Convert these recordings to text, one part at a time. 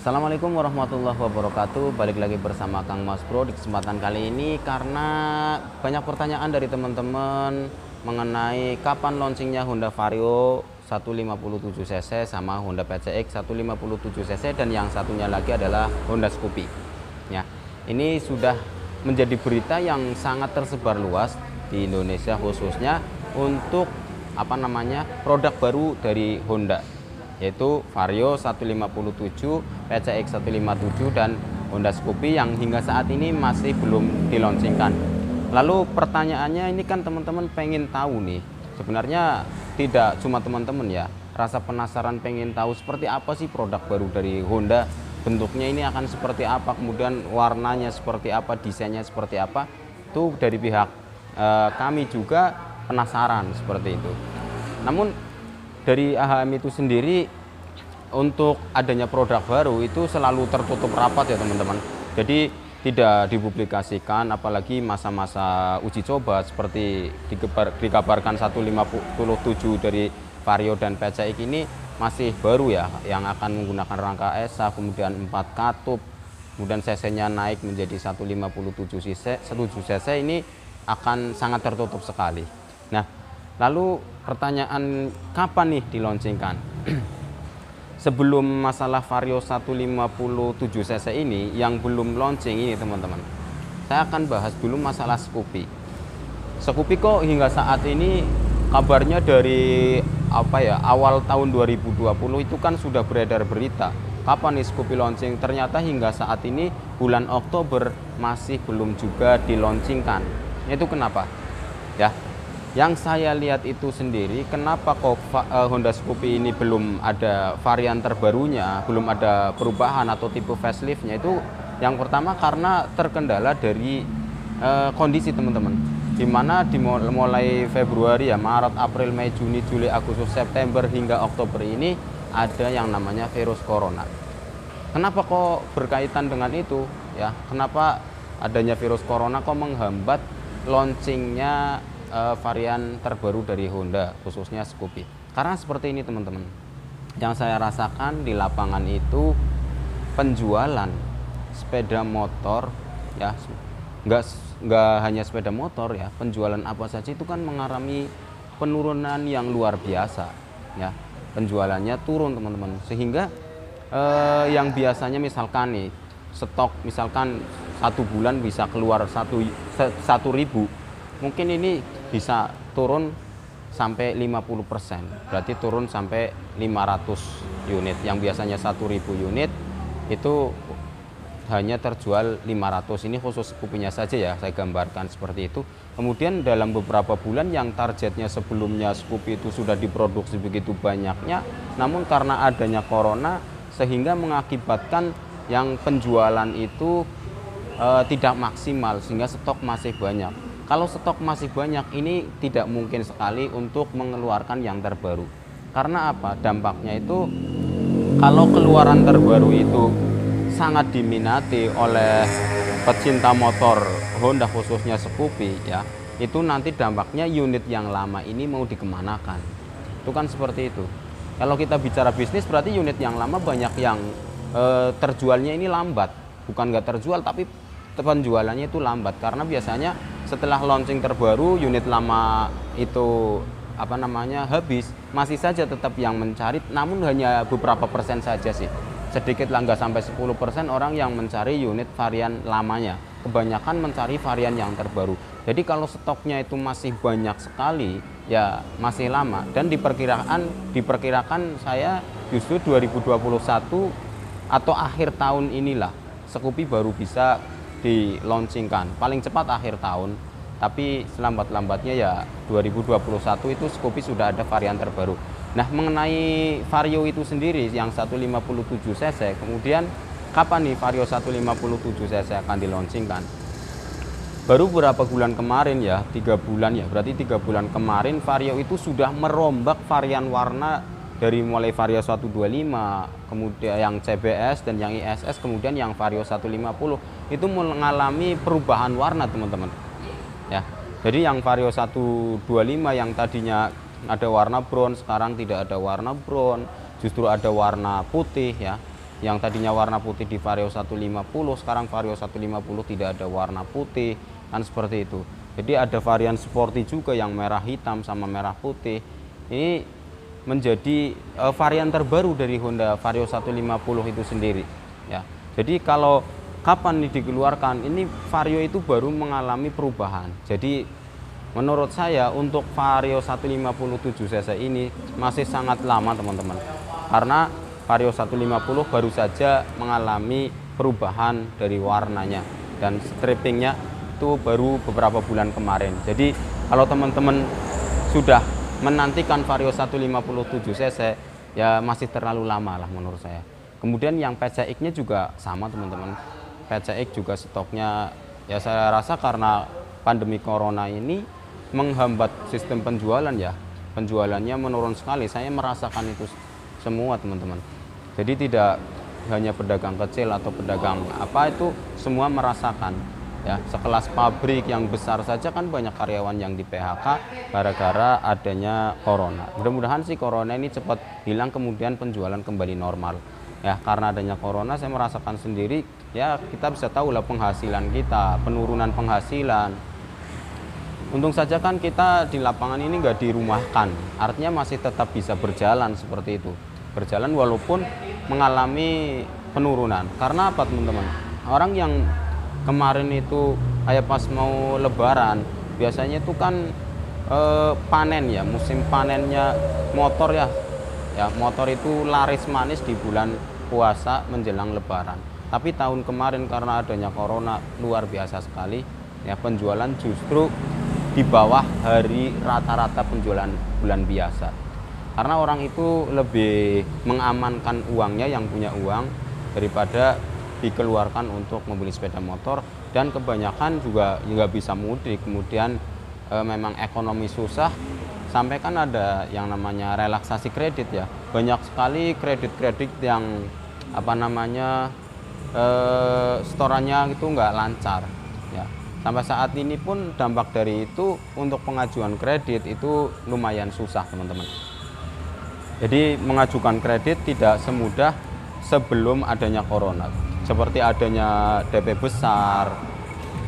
Assalamualaikum warahmatullahi wabarakatuh. Balik lagi bersama Kang Mas Bro di kesempatan kali ini, karena banyak pertanyaan dari teman-teman mengenai kapan launchingnya Honda Vario 157cc sama Honda PCX 157cc, dan yang satunya lagi adalah Honda Scoopy. Ya, ini sudah menjadi berita yang sangat tersebar luas di Indonesia, khususnya untuk produk baru dari Honda, yaitu Vario 157, PCX 157, dan Honda Scoopy yang hingga saat ini masih belum dilaunchingkan. Lalu pertanyaannya ini kan teman-teman pengen tahu nih, sebenarnya tidak cuma teman-teman ya, rasa penasaran pengen tahu seperti apa sih produk baru dari Honda, bentuknya ini akan seperti apa, kemudian warnanya seperti apa, desainnya seperti apa. Itu dari pihak kami juga penasaran seperti itu. Namun dari AHM itu sendiri, untuk adanya produk baru itu selalu tertutup rapat ya teman-teman. Jadi tidak dipublikasikan, apalagi masa-masa uji coba seperti dikabarkan 157 dari Vario dan PCX ini masih baru ya, yang akan menggunakan rangka ESA, kemudian 4 katup, kemudian cc-nya naik menjadi 157cc ini akan sangat tertutup sekali. Nah, lalu pertanyaan kapan nih dilaunchingkan? Sebelum masalah Vario 157cc ini yang belum launching ini teman-teman, saya akan bahas dulu masalah Scoopy. Scoopy kok hingga saat ini kabarnya dari awal tahun 2020 itu kan sudah beredar berita kapan nih Scoopy launching. Ternyata hingga saat ini bulan Oktober masih belum juga dilaunchingkan. Itu kenapa? Ya, yang saya lihat itu sendiri, kenapa kok Honda Scoopy ini belum ada varian terbarunya, belum ada perubahan atau tipe faceliftnya, itu yang pertama karena terkendala dari kondisi teman-teman, dimana mulai Februari ya, Maret, April, Mei, Juni, Juli, Agustus, September hingga Oktober ini ada yang namanya virus corona. Kenapa kok berkaitan dengan itu ya? Kenapa adanya virus corona kok menghambat launchingnya varian terbaru dari Honda, khususnya Scoopy? Karena seperti ini teman-teman, yang saya rasakan di lapangan itu penjualan sepeda motor ya, nggak hanya sepeda motor ya, penjualan apa saja itu kan mengalami penurunan yang luar biasa ya. Penjualannya turun teman-teman, sehingga yang biasanya misalkan nih stok, misalkan satu bulan bisa keluar 1.000, mungkin ini bisa turun sampai 50%, berarti turun sampai 500 unit. Yang biasanya 1.000 unit itu hanya terjual 500. Ini khusus Scoopy-nya saja ya, saya gambarkan seperti itu. Kemudian dalam beberapa bulan yang targetnya sebelumnya Scoopy itu sudah diproduksi begitu banyaknya, namun karena adanya corona sehingga mengakibatkan yang penjualan itu tidak maksimal, sehingga stok masih banyak. Kalau stok masih banyak, ini tidak mungkin sekali untuk mengeluarkan yang terbaru. Karena apa? Dampaknya itu kalau keluaran terbaru itu sangat diminati oleh pecinta motor Honda, khususnya Scoopy ya, itu nanti dampaknya unit yang lama ini mau dikemanakan. Itu kan seperti itu. Kalau kita bicara bisnis, berarti unit yang lama banyak yang terjualnya ini lambat. Bukan nggak terjual, tapi penjualannya itu lambat, karena biasanya setelah launching terbaru unit lama itu habis, masih saja tetap yang mencari, namun hanya beberapa persen saja sih, sedikit lah, nggak sampai 10% orang yang mencari unit varian lamanya, kebanyakan mencari varian yang terbaru. Jadi kalau stoknya itu masih banyak sekali ya, masih lama, dan diperkirakan saya justru 2021 atau akhir tahun inilah Scoopy baru bisa di launchingkan, paling cepat akhir tahun, tapi selambat-lambatnya ya 2021 itu Scoopy sudah ada varian terbaru. Nah, mengenai Vario itu sendiri yang 157cc, kemudian kapan nih Vario 157cc akan di launchingkan? Baru beberapa bulan kemarin ya, 3 bulan ya, berarti 3 bulan kemarin Vario itu sudah merombak varian warna, dari mulai Vario 125, kemudian yang CBS dan yang ISS, kemudian yang Vario 150 itu mengalami perubahan warna teman-teman ya. Jadi yang Vario 125 yang tadinya ada warna brown, sekarang tidak ada warna brown, justru ada warna putih ya. yang tadinya warna putih di Vario 150, sekarang Vario 150 tidak ada warna putih, kan seperti itu. Jadi ada varian sporty juga yang merah hitam sama merah putih. Ini menjadi varian terbaru dari Honda Vario 150 itu sendiri ya. Jadi kalau kapan ini dikeluarkan, ini Vario itu baru mengalami perubahan. Jadi menurut saya untuk Vario 157 cc ini masih sangat lama teman-teman, karena Vario 150 baru saja mengalami perubahan dari warnanya dan strippingnya itu baru beberapa bulan kemarin. Jadi kalau teman-teman sudah menantikan Vario 157 cc ya masih terlalu lama lah menurut saya. Kemudian yang PCX-nya juga sama teman-teman. PCX juga stoknya ya saya rasa karena pandemi corona ini menghambat sistem penjualan ya. Penjualannya menurun sekali. Saya merasakan itu semua teman-teman. Jadi tidak hanya pedagang kecil atau pedagang apa, itu semua merasakan ya. Sekelas pabrik yang besar saja kan banyak karyawan yang di PHK gara-gara adanya corona. Mudah-mudahan sih corona ini cepat hilang kemudian penjualan kembali normal ya. Karena adanya corona saya merasakan sendiri ya, kita bisa tahu lah penghasilan kita, penurunan penghasilan. Untung saja kan kita di lapangan ini nggak dirumahkan, artinya masih tetap bisa berjalan seperti itu. Berjalan walaupun mengalami penurunan. Karena apa teman-teman? Orang yang kemarin itu kayak pas mau lebaran, biasanya itu kan panen ya, musim panennya motor ya. Ya, motor itu laris manis di bulan puasa menjelang lebaran. Tapi tahun kemarin karena adanya corona luar biasa sekali. Ya, penjualan justru di bawah hari rata-rata penjualan bulan biasa. Karena orang itu lebih mengamankan uangnya yang punya uang daripada dikeluarkan untuk membeli sepeda motor, dan kebanyakan juga nggak bisa mudik. Kemudian memang ekonomi susah, sampai kan ada yang namanya relaksasi kredit ya. Banyak sekali kredit-kredit yang apa namanya setorannya itu nggak lancar ya. Sampai saat ini pun dampak dari itu untuk pengajuan kredit itu lumayan susah teman-teman. Jadi mengajukan kredit tidak semudah sebelum adanya corona. Seperti adanya DP besar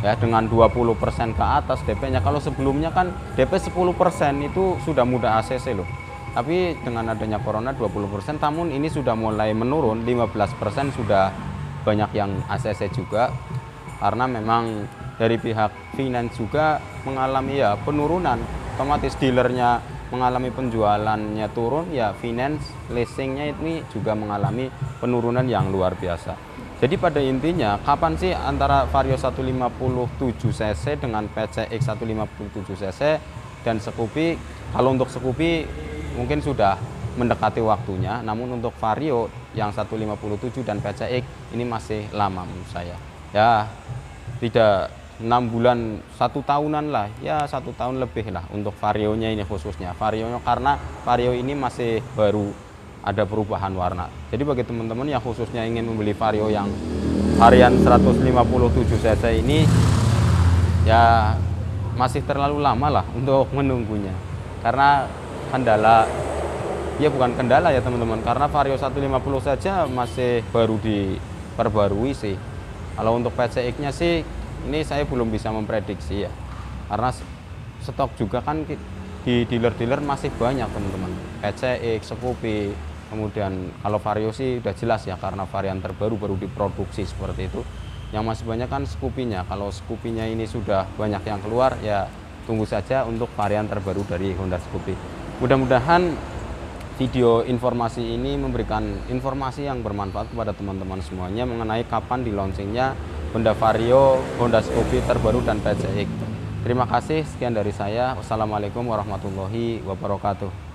ya, dengan 20% ke atas DP-nya. Kalau sebelumnya kan DP 10% itu sudah mudah ACC loh. Tapi dengan adanya corona 20%, namun ini sudah mulai menurun, 15% sudah banyak yang ACC juga. Karena memang dari pihak finance juga mengalami ya penurunan, otomatis dealernya mengalami penjualannya turun ya, finance leasingnya ini juga mengalami penurunan yang luar biasa. Jadi pada intinya kapan sih antara Vario 157 cc dengan PCX 157 cc dan Scoopy? Kalau untuk Scoopy mungkin sudah mendekati waktunya, namun untuk Vario yang 157 dan PCX ini masih lama menurut saya ya. Tidak 6 bulan, 1 tahunan lah ya, 1 tahun lebih lah untuk Varionya ini khususnya. Varionya karena Vario ini masih baru ada perubahan warna. Jadi bagi teman-teman yang khususnya ingin membeli Vario yang varian 157 cc ini ya masih terlalu lama lah untuk menunggunya. Karena kendala, ya bukan kendala ya teman-teman, karena Vario 150 saja masih baru diperbarui sih. Kalau untuk PCX-nya sih ini saya belum bisa memprediksi ya, karena stok juga kan di dealer-dealer masih banyak teman-teman. PCX, Scoopy, kemudian kalau Vario sih udah jelas ya karena varian terbaru baru diproduksi seperti itu. Yang masih banyak kan Scoopy-nya. Kalau Scoopy-nya ini sudah banyak yang keluar ya tunggu saja untuk varian terbaru dari Honda Scoopy. Mudah-mudahan video informasi ini memberikan informasi yang bermanfaat kepada teman-teman semuanya mengenai kapan di launchingnya Honda Vario, Honda Scoopy terbaru dan PCX. Terima kasih, sekian dari saya. Wassalamualaikum warahmatullahi wabarakatuh.